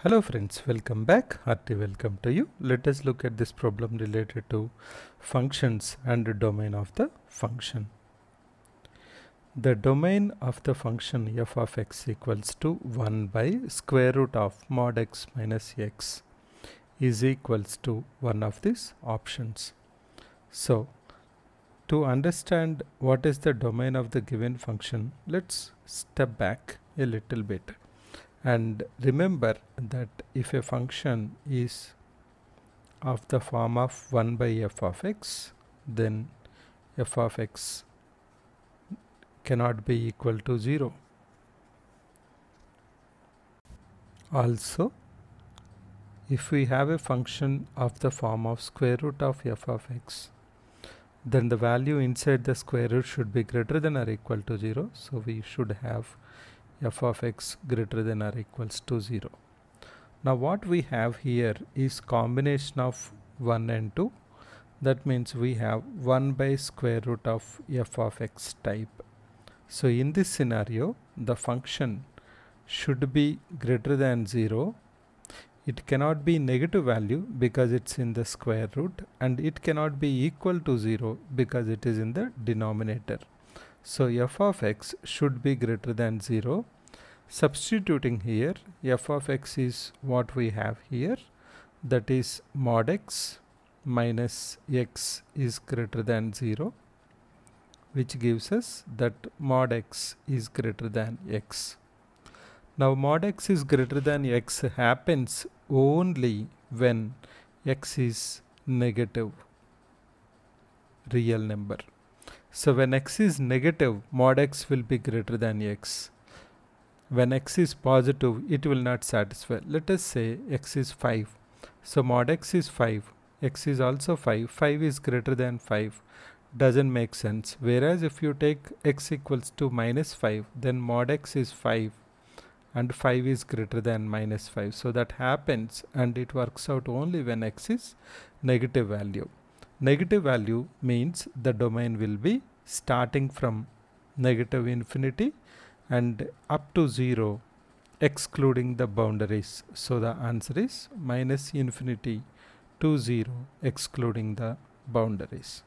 Hello friends, welcome back. Hearty welcome to you. Let us look at this problem related to functions and the domain of the function. The domain of the function f of x equals to 1 by square root of mod x minus x is equals to one of these options. So, to understand what is the domain of the given function, let's step back a little bit. And remember that if a function is of the form of 1 by f of x, then f of x cannot be equal to 0. Also, if we have a function of the form of square root of f of x, then the value inside the square root should be greater than or equal to 0. So we should have f of x greater than or equals to 0. Now what we have here is combination of 1 and 2. That means we have 1 by square root of f of x type. So in this scenario, the function should be greater than 0. It cannot be negative value because it's in the square root, and it cannot be equal to 0 because it is in the denominator. So f of x should be greater than 0. Substituting here, f of x is what we have here, that is mod x minus x is greater than 0, which gives us that mod x is greater than x. Now mod x is greater than x happens only when x is negative real number. So when x is negative, mod x will be greater than x. When x is positive, it will not satisfy. Let us say x is 5. So mod x is 5. X is also 5. 5 is greater than 5. Doesn't make sense. Whereas if you take x equals to minus 5, then mod x is 5 and 5 is greater than minus 5. So that happens, and it works out only when x is negative value. Negative value means the domain will be starting from negative infinity and up to 0 excluding the boundaries. So the answer is minus infinity to 0 excluding the boundaries.